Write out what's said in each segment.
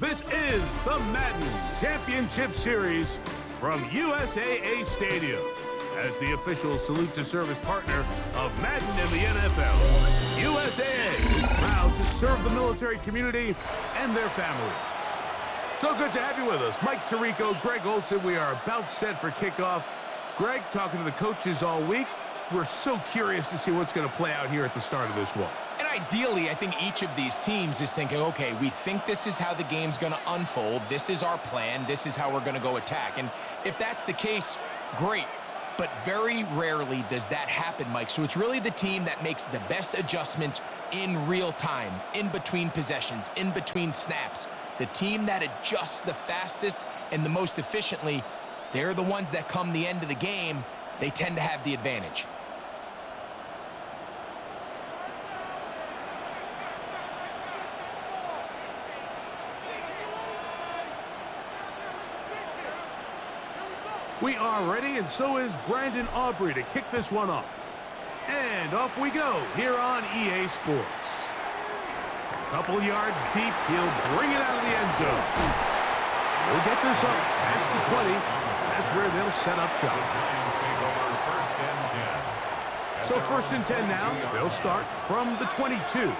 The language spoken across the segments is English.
This is the Madden Championship Series from USAA Stadium as the official salute to service partner of Madden in the NFL. USAA is proud to serve the military community and their families. So good to have you with us. Mike Tirico, Greg Olson, we are about set for kickoff. Greg, talking to the coaches all week, we're so curious to see what's going to play out here at the start of this one. And ideally, I think each of these teams is thinking, okay, we think this is how the game's going to unfold. This is our plan. This is how we're going to go attack. And if that's the case, great. But very rarely does that happen, Mike. So it's really the team that makes the best adjustments in real time, in between possessions, in between snaps. The team that adjusts the fastest and the most efficiently, they're the ones that come the end of the game. They tend to have the advantage. We are ready, and so is Brandon Aubrey to kick this one off. And off we go here on EA Sports. A couple yards deep, he'll bring it out of the end zone. He'll get this up past the 20. That's where they'll set up shop. So first and 10 now. They'll start from the 22.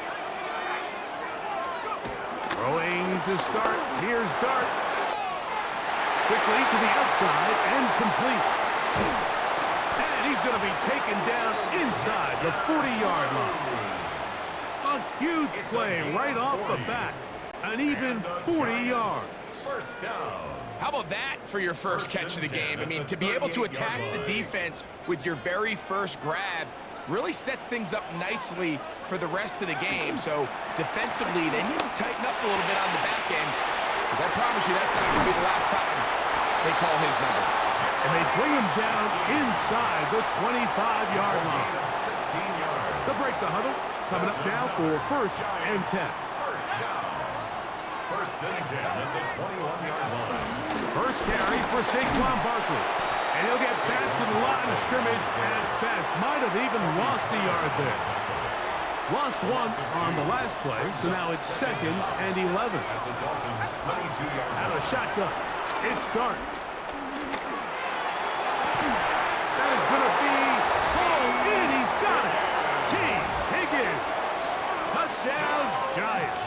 Throwing to start. Here's Dart. Quickly to the outside and complete. And he's going to be taken down inside the 40-yard line. A huge play right off the bat. An even 40 yards. First down. How about that for your first catch of the game? I mean, to be able to attack the defense with your very first grab really sets things up nicely for the rest of the game. So defensively, they need to tighten up a little bit on the back end, because I promise you that's not going to be the last time they call his number. And they bring him down inside the 25-yard line. They'll break the huddle. Coming up now for first and 10. First down. First and 10 at the 21-yard line. First carry for Saquon Barkley. And he'll get back to the line of scrimmage at best. Might have even lost a yard there. Lost one on the last play, so now it's second and 11. Out of shotgun. It's Dart. That is going to be hauled in. He's got it. T. Higgins. Touchdown, Giants.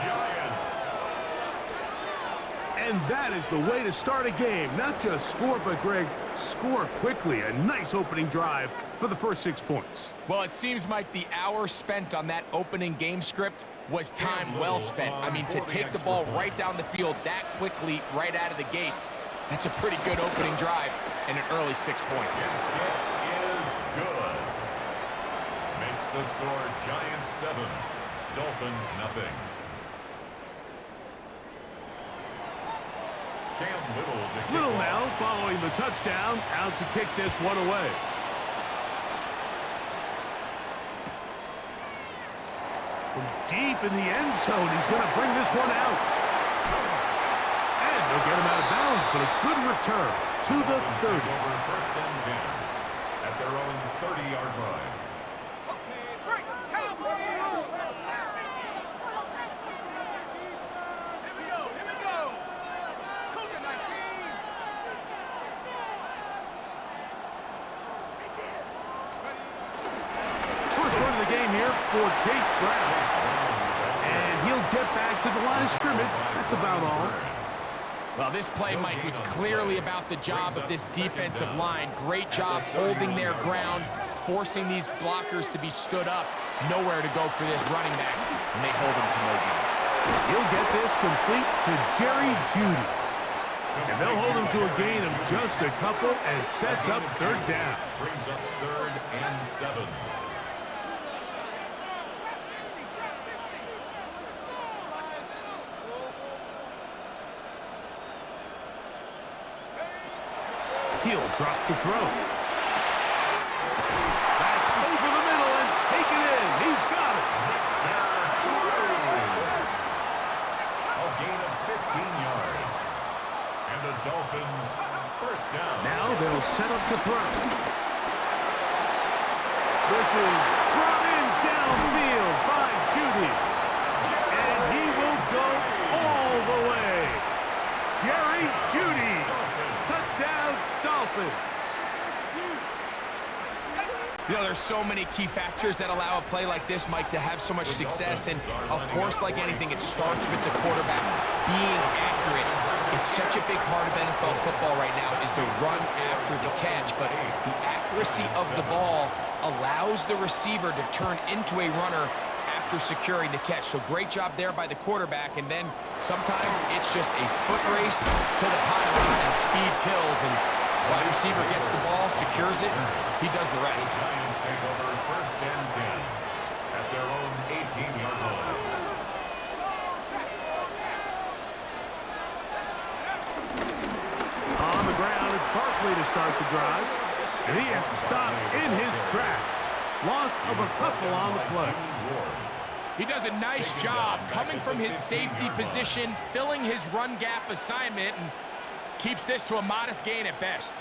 And that is the way to start a game. Not just score, but, Greg, score quickly. A nice opening drive for the first 6 points. Well, it seems like the hour spent on that opening game script was time well spent. I mean, to take the ball right down the field that quickly, right out of the gates, that's a pretty good opening drive and an early 6 points. His kick is good. Makes the score Giants 7, Dolphins nothing. Little now following the touchdown, out to kick this one away. From deep in the end zone, he's going to bring this one out. And they'll get him out of bounds, but a good return to the 30. First and 10 at their own 30-yard line. For Chase Brown. And he'll get back to the line of scrimmage. That's about all. Well, this play, Mike, was clearly about the job of this defensive line. Great job holding their ground, forcing these blockers to be stood up. Nowhere to go for this running back, and they hold him to no gain. He'll get this complete to Jerry Jeudy. And they'll hold him to a gain of just a couple and sets up third down. Brings up third and 7. He'll drop to throw. That's over the middle and taken in. He's got it. A gain of 15 yards. And the Dolphins first down. Now they'll set up to throw. This is brought in downfield by Jeudy. And he will go all the way. Dolphins. You know, there's so many key factors that allow a play like this, Mike, to have so much success. And, of course, like anything, it starts with the quarterback being accurate. It's such a big part of NFL football right now is the run after the catch. But the accuracy of the ball allows the receiver to turn into a runner after securing the catch. So great job there by the quarterback. And then sometimes it's just a foot race to the pylon and speed kills. And wide receiver gets the ball, secures it, he does the rest. The Giants take over 1st and 10 at their own 18-yard line. On the ground, it's Barkley to start the drive. And he is stopped in his tracks. Loss of a couple on the play. He does a nice job coming from his safety position, filling his run gap assignment, and keeps this to a modest gain at best.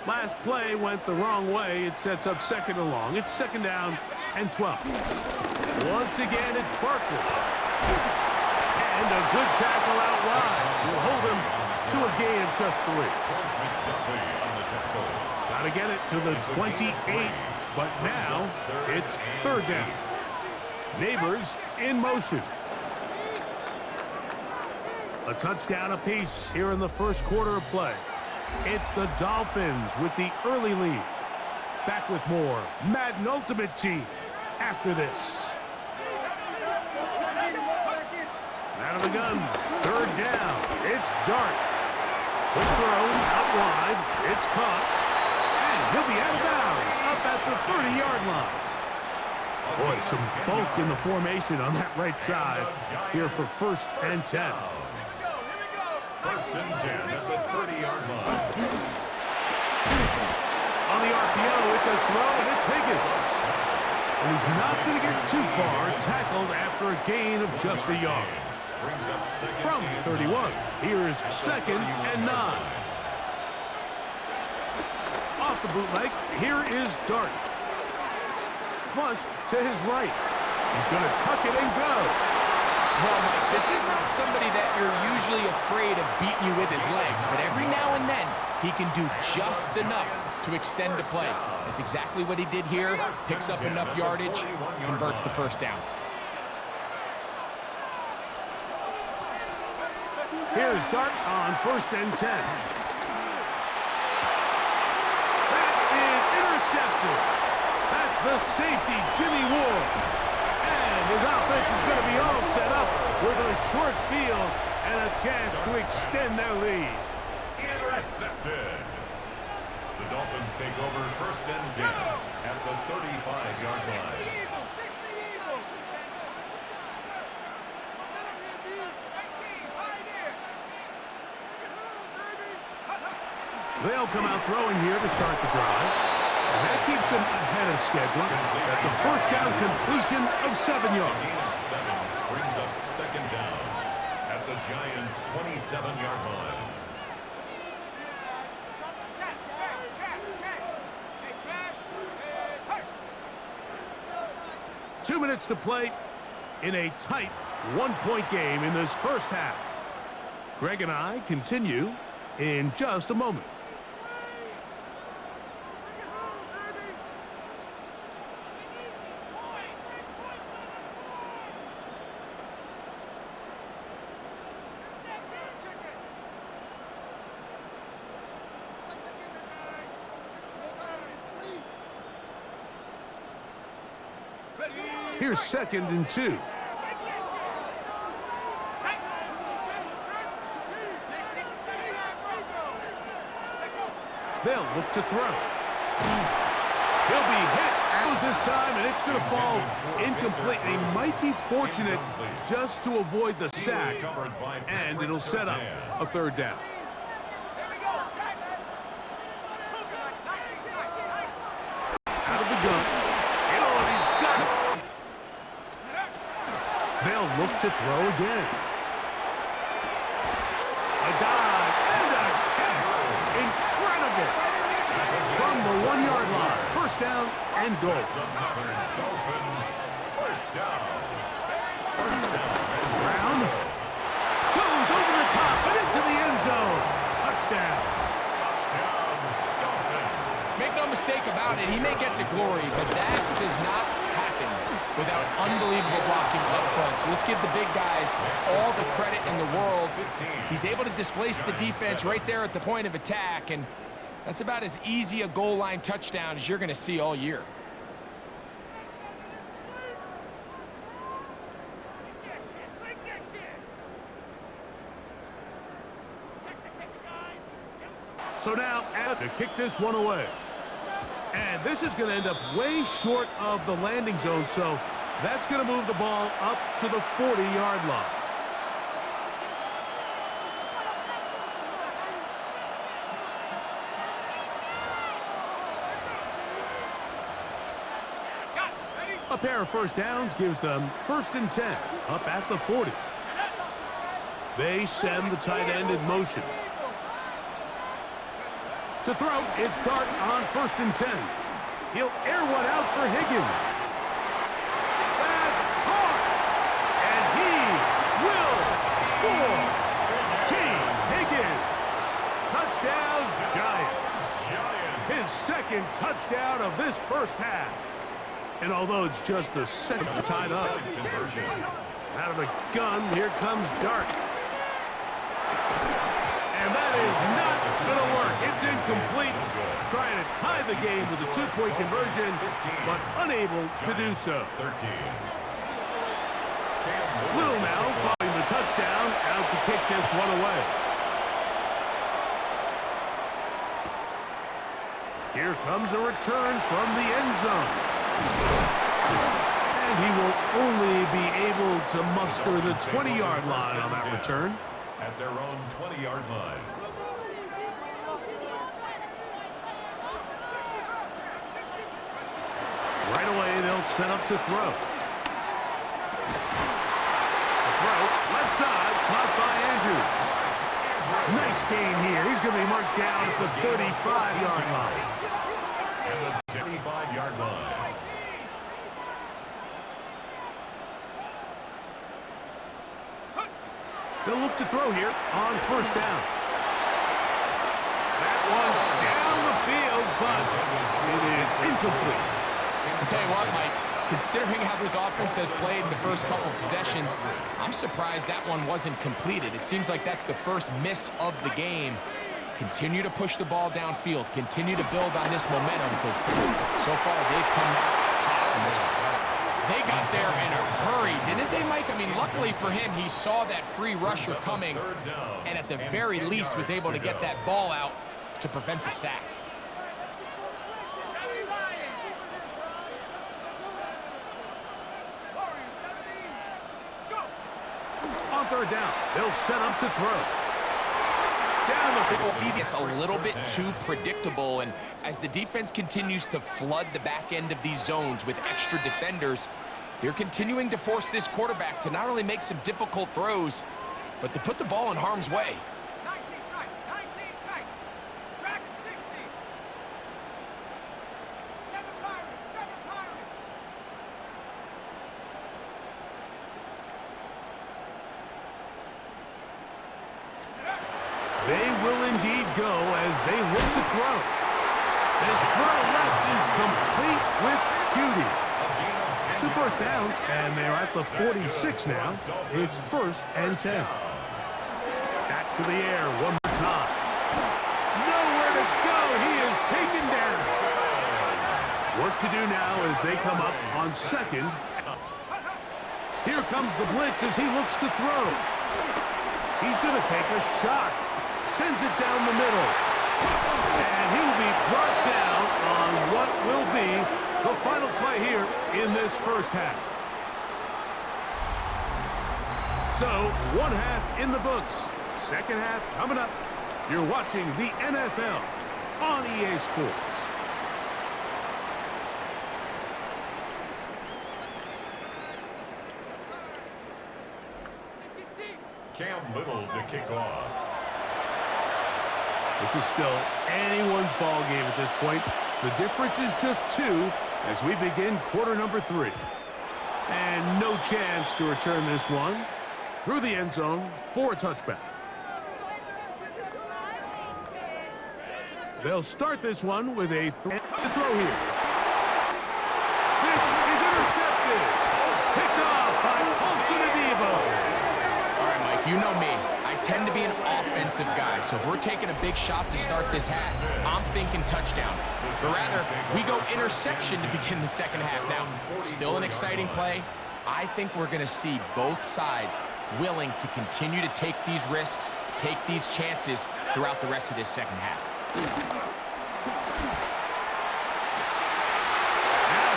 Last play went the wrong way. It sets up 2nd and long. It's 2nd down and 12. Once again, it's Barkley. And a good tackle out wide will hold him to a gain of just 3. Got to get it to the 28, but now it's 3rd down. Neighbors in motion. A touchdown apiece here in the first quarter of play. It's the Dolphins with the early lead. Back with more Madden Ultimate Team after this. Out of the gun, 3rd down. It's Dart. The throw out wide. It's caught. And he'll be out of bounds up at the 30-yard line. Boy, some bulk in the formation on that right side here for 1st and 10. 1st and 10 at the 30-yard line. On the RPO, it's a throw, and it's Higgins. And he's not going to get too far, tackled after a gain of just a yard. From 31, here's 2nd and 9. Off the bootleg, here is Dart. Flush to his right. He's going to tuck it and go. Well, Mike, this is not somebody that you're usually afraid of beating you with his legs, but every now and then he can do just enough to extend the play. That's exactly what he did here. Picks up enough yardage, converts the 1st down. Here's Dart on 1st and 10. That is intercepted. That's the safety, Jimmy Ward. And his offense is going to be all set up with a short field and a chance to extend their lead. Intercepted. The Dolphins take over 1st and 10 at the 35-yard line. They'll come out throwing here to start the drive. And that keeps him ahead of schedule. That's a 1st down completion of 7 yards. 7 brings up 2nd down at the Giants' 27-yard line. Two minutes to play in a tight 1-point game in this 1st half. Greg and I continue in just a moment. Here's 2nd and 2. They'll look to throw. He'll be hit this time, and it's going to fall incomplete. He might be fortunate just to avoid the sack, and it'll set up a 3rd down. Out of the gun. And he's got it. They'll look to throw again. A dive and a catch. Incredible. From the 1-yard line. 1st down and goal. Dolphins, 1st down. 1st down. Brown goes over the top and into the end zone. A touchdown. Touchdown, Dolphins. Make no mistake about it, he may get the glory, but that does not happen without unbelievable blocking up front. So let's give the big guys all the credit in the world. He's able to displace the defense right there at the point of attack, and that's about as easy a goal line touchdown as you're going to see all year. So now, to kick this one away. And this is going to end up way short of the landing zone, so that's going to move the ball up to the 40-yard line. A pair of first downs gives them 1st and 10, up at the 40. They send the tight end in motion. To throw, it's Dart on 1st and 10. He'll air one out for Higgins. That's caught! And he will score! King Higgins! Touchdown, Giants! His 2nd touchdown of this first half. And although it's just the 2nd tied up, out of the gun, here comes Dart. And that is not going to work. It's incomplete. Trying to tie the game with a 2-point conversion, but unable to do so. Little now following the touchdown, out to kick this one away. Here comes a return from the end zone. And he will only be able to muster the 20-yard line on that return. At their own 20-yard line. Right away, they'll set up to throw. The throw, left side, caught by Andrews. Nice gain here. He's going to be marked down at the 35-yard line. At the 25-yard line. They'll look to throw here on 1st down. That one down the field, but it is incomplete. I'll tell you what, Mike, considering how this offense has played in the first couple of possessions, I'm surprised that one wasn't completed. It seems like that's the first miss of the game. Continue to push the ball downfield. Continue to build on this momentum because so far they've come out hot in this one. They got there in a hurry, didn't they, Mike? I mean, luckily for him, he saw that free rusher coming and at the very least was able to get that ball out to prevent the sack. On 3rd down, they'll set up to throw. Down the field. See, that's a little bit too predictable, and as the defense continues to flood the back end of these zones with extra defenders, they're continuing to force this quarterback to not only make some difficult throws, but to put the ball in harm's way. 19 tight, 19 tight. Track 60. 7 Pirates, 7 Pirates. They will indeed go as they look to throw. This throw left is complete with Judy. 2 first downs, and they're at the 46 now. It's 1st and 10. Back to the air one more time. Nowhere to go. He is taken down. Work to do now as they come up on 2nd. Here comes the blitz as he looks to throw. He's going to take a shot. Sends it down the middle. And he'll be brought down on what will be the final play here in this first half. So, 1 half in the books. 2nd half coming up. You're watching the NFL on EA Sports. Cam Little to kick off. This is still anyone's ball game at this point. The difference is just 2 as we begin quarter number 3. And no chance to return this one through the end zone for a touchback. They'll start this one with a throw here. This is intercepted. Picked off by Paulson Adebo. All right, Mike, you know me. I tend to be an offensive guy, so if we're taking a big shot to start this half, I'm thinking touchdown. Or rather, we go interception to begin the second half. Now, still an exciting play. I think we're going to see both sides willing to continue to take these risks, take these chances throughout the rest of this second half. Now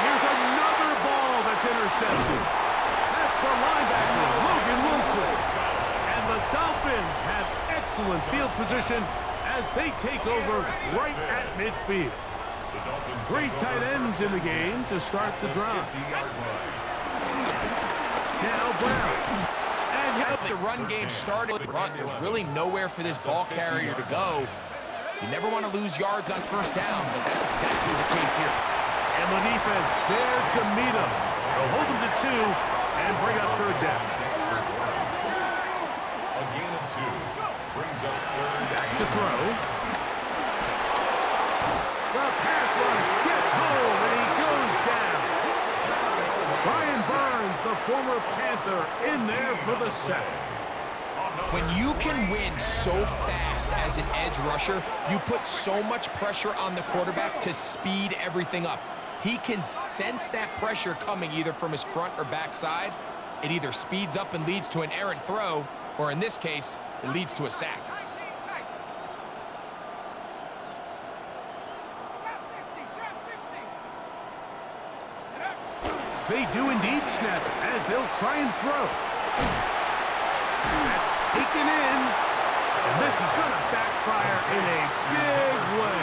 here's another ball that's intercepted. That's the linebacker, Logan Wilson. And the Dolphins have excellent field position as they take over right at midfield. Three tight ends in the game to start the drive. Now Brown. And the run game started. There's really nowhere for this ball carrier to go. You never want to lose yards on first down, but that's exactly the case here. And the defense there to meet him. They'll hold him to 2 and bring up third down. A gain of 2 brings up third down. To throw. The pass rush gets home and he goes down. Brian Burns, the former Panther, in there for the sack. When you can win so fast as an edge rusher, you put so much pressure on the quarterback to speed everything up. He can sense that pressure coming either from his front or back side. It either speeds up and leads to an errant throw, or in this case, it leads to a sack. 19 tight. Trap 60, trap 60. They do indeed snap it as they'll try and throw. That's taken in. And this is going to backfire in a big way.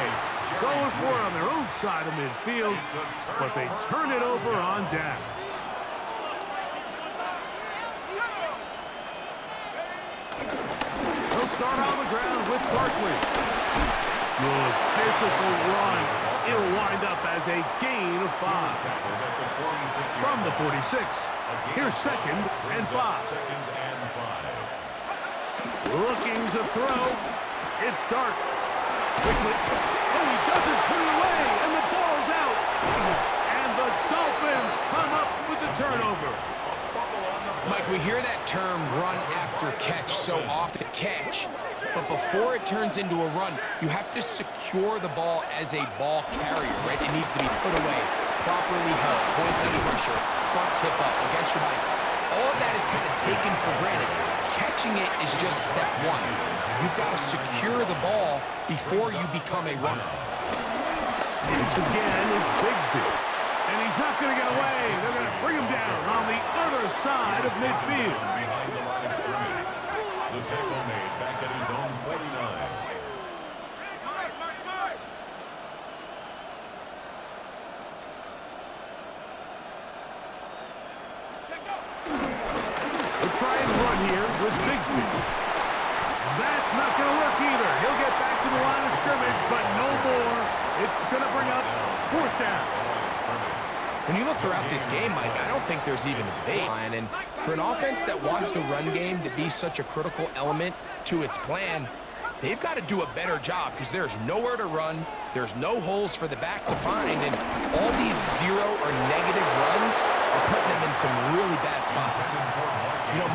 Going for it on their own side of midfield, but they turn it over on downs. They'll start on the ground with Barkley. Good physical run. It'll wind up as a gain of 5. From the 46, here's 2nd and 5. Looking to throw. It's Dart. Quickly. Oh, he doesn't put it away, and the ball's out. And the Dolphins come up with the turnover. Mike, we hear that term run after catch so often. Catch. But before it turns into a run, you have to secure the ball as a ball carrier, right? It needs to be put away, properly held, points under pressure, front tip up, against your body. All of that is kind of taken for granted. Catching it is just step 1. You've got to secure the ball before you become a runner. Once again, it's Bigsby. And he's not going to get away. They're going to bring him down on the other side of midfield. Behind the line of scrimmage. The tackle made back at his own 49. We'll try and run here with Bigsby. That's not going to work either. He'll get back to the line of scrimmage, but no more. It's going to bring up 4th down. When you look throughout this game, Mike, I don't think there's even a debate. And for an offense that wants the run game to be such a critical element to its plan, they've got to do a better job because there's nowhere to run, there's no holes for the back to find, and all these 0 or negative runs are putting them in some really bad spots. You know,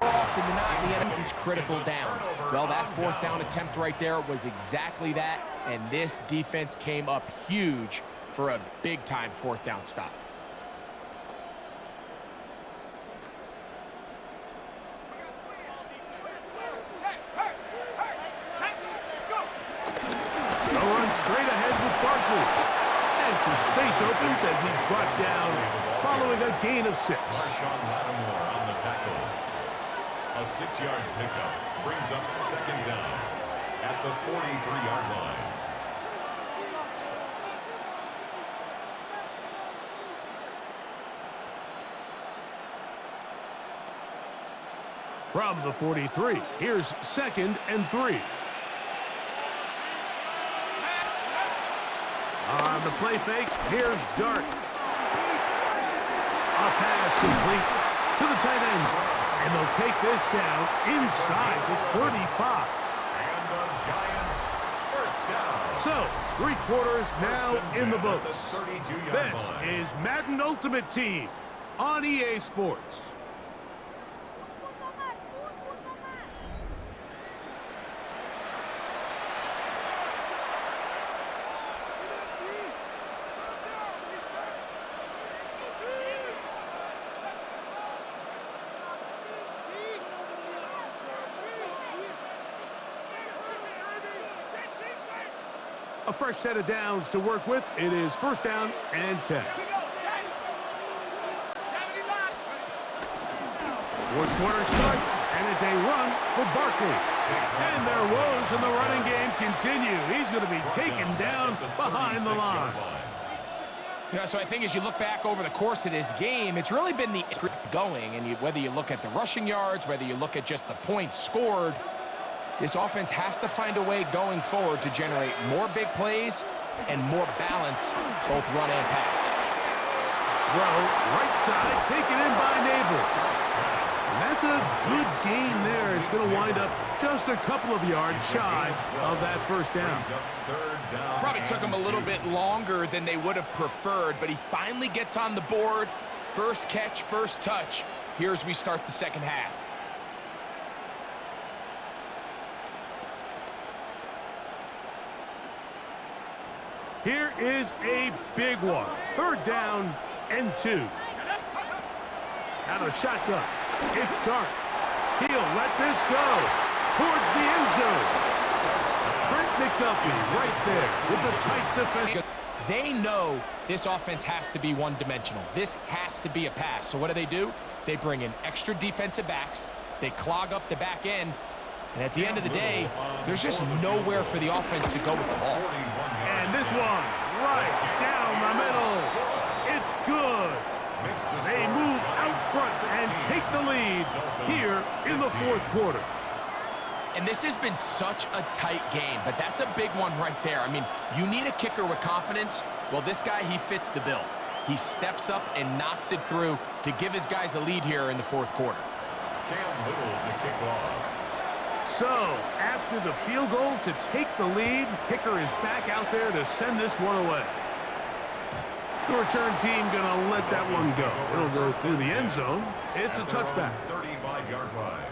often than not, the enemy's critical downs. Well, that 4th down attempt right there was exactly that, and this defense came up huge for a big-time 4th down stop. They'll run straight ahead with Barkley. And some space opens as he's brought down following a gain of 6. Marshawn Lattimore on the tackle. 6-yard pickup brings up second down at the 43-yard line. From the 43, here's 2nd and 3. On the play fake, here's Dart. A pass complete to the tight end. And they'll take this down inside the 35. And the Giants first down. So, 3 quarters now in the books. At the 32-yard This line. is Madden Ultimate Team on EA Sports. A fresh set of downs to work with. It is 1st down and 10. 4th quarter starts, and it's a run for Barkley. And their woes in the running game continue. He's going to be taken down behind the line. Yeah, so I think as you look back over the course of this game, it's really been the going, and whether you look at the rushing yards, whether you look at just the points scored, this offense has to find a way going forward to generate more big plays and more balance, both run and pass. Throw, right side, taken in by Neighbors. And that's a good gain there. It's going to wind up just a couple of yards shy of that 1st down. Probably took him a little bit longer than they would have preferred, but he finally gets on the board. First catch, first touch. Here's we start the 2nd half. Here is a big one. 3rd down and 2. Out of shotgun. It's Dart. He'll let this go towards the end zone. Trent McDuffie's right there with the tight defense. They know this offense has to be one-dimensional. This has to be a pass. So what do? They bring in extra defensive backs. They clog up the back end. And at the end of the day, there's just nowhere for the offense to go with the ball. And this one, right down the middle. It's good. They move out front and take the lead here in the 4th quarter. And this has been such a tight game, but that's a big one right there. I mean, you need a kicker with confidence. Well, this guy, he fits the bill. He steps up and knocks it through to give his guys a lead here in the 4th quarter. Cam Little to kick off. So, after the field goal to take the lead, kicker is back out there to send this one away. The return team going to let that one go. It'll go through the end zone. It's a touchback. 35-yard line.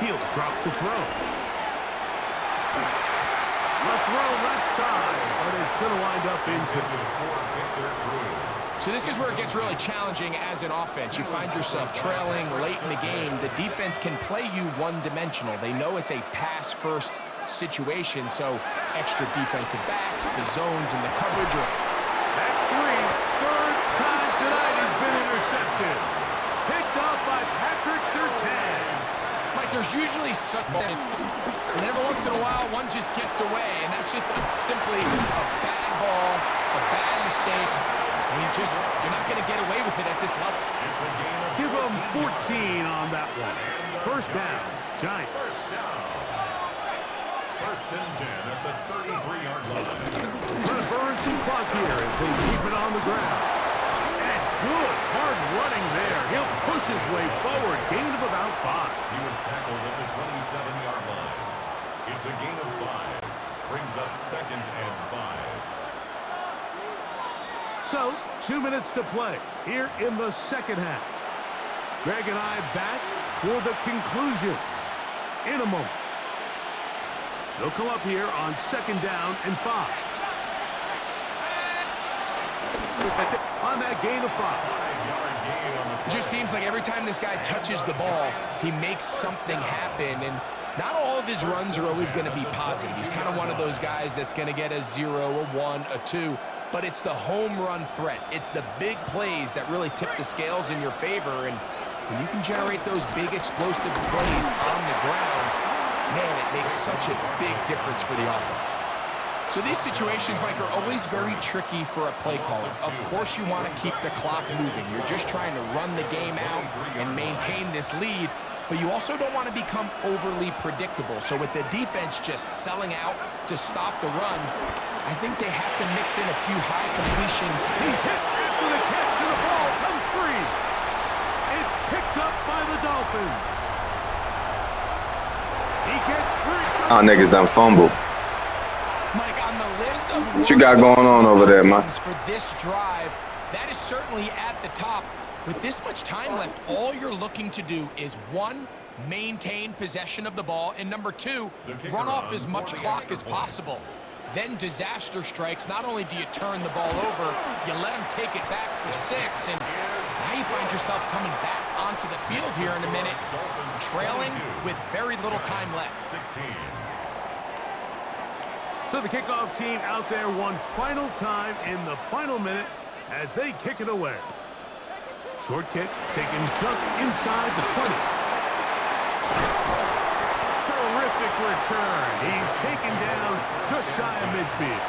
He'll drop to throw. The throw left side, but it's going to wind up incomplete. So this is where it gets really challenging as an offense. You find yourself trailing late in the game. The defense can play you one-dimensional. They know it's a pass-first situation, so extra defensive backs, the zones, and the coverage are... That's 3rd time tonight he's been intercepted. Picked up by Patrick Surtain. Mike, there's usually such moments, and every once in a while, one just gets away, and that's just simply a bad ball, a bad mistake. And you're not going to get away with it at this level. Give them 14 on that one. 1st down, Giants. 1st and 10 at the 33-yard line. Trying to burn some clock here as they keep it on the ground. And good hard running there. He'll push his way forward. Gain of about 5. He was tackled at the 27-yard line. It's a gain of 5. Brings up 2nd and 5. So, 2 minutes to play here in the 2nd half. Greg and I back for the conclusion in a moment. They'll come up here on 2nd down and 5. On that gain of 5. It just seems like every time this guy touches the ball, he makes something happen, and not all of his runs are always going to be positive. He's kind of one of those guys that's going to get a 0, a 1, a 2, but it's the home run threat. It's the big plays that really tip the scales in your favor, and when you can generate those big explosive plays on the ground, man, it makes such a big difference for the offense. So these situations, Mike, are always very tricky for a play caller. Of course you want to keep the clock moving. You're just trying to run the game out and maintain this lead, but you also don't want to become overly predictable. So with the defense just selling out to stop the run, I think they have to mix in a few high completion. He's hit after the catch, and the ball comes free. It's picked up by the Dolphins. He gets free. Our niggas done fumbled. Mike, on the list of What you got going on over there, man? for this drive, that is certainly at the top. With this much time left, all you're looking to do is, 1, maintain possession of the ball, and number 2, run off as much clock as possible. Then disaster strikes. Not only do you turn the ball over, you let him take it back for 6, and now you find yourself coming back onto the field here in a minute, trailing with very little time left. 16. So the kickoff team out there one final time in the final minute as they kick it away. Short kick taken just inside the 20. Terrific return. He's taken down just shy of midfield.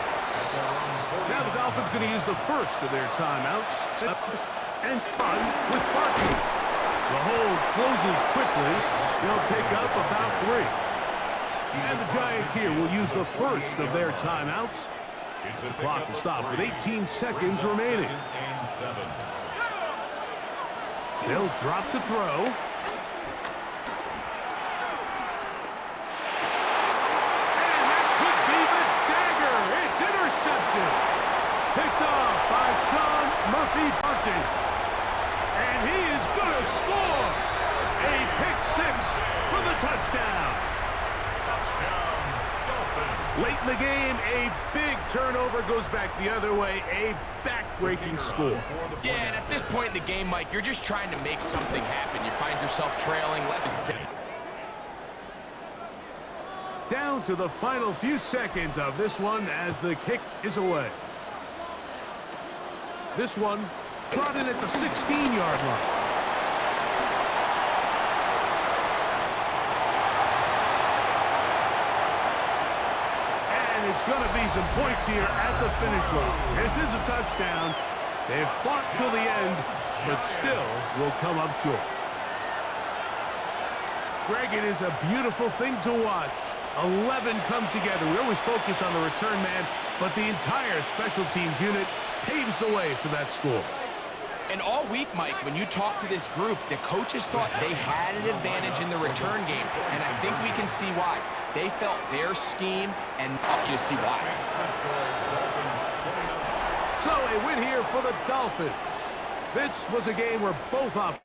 Now the Dolphins going to use the first of their timeouts and fun with parking. The hold closes quickly. They'll pick up about 3. And the Giants here will use the first of their timeouts. The clock will stop with 18 seconds remaining. They'll drop to throw. And that could be the dagger. It's intercepted. Picked off by Sean Murphy-Bunting. And he is going to score. A pick 6 for the touchdown. Late in the game, a big turnover goes back the other way, a back-breaking score. Yeah, and at this point in the game, Mike, you're just trying to make something happen. You find yourself trailing less. Down to the final few seconds of this one as the kick is away. This one brought in at the 16-yard line. It's going to be some points here at the finish line. This is a touchdown. They've fought till the end, but still will come up short. Greg, it is a beautiful thing to watch. 11 come together. We always focus on the return man, but the entire special teams unit paves the way for that score. And all week, Mike, when you talk to this group, the coaches thought they had an advantage in the return game, and I think we can see why. They felt their scheme, and you see why. So a win here for the Dolphins. This was a game where both up.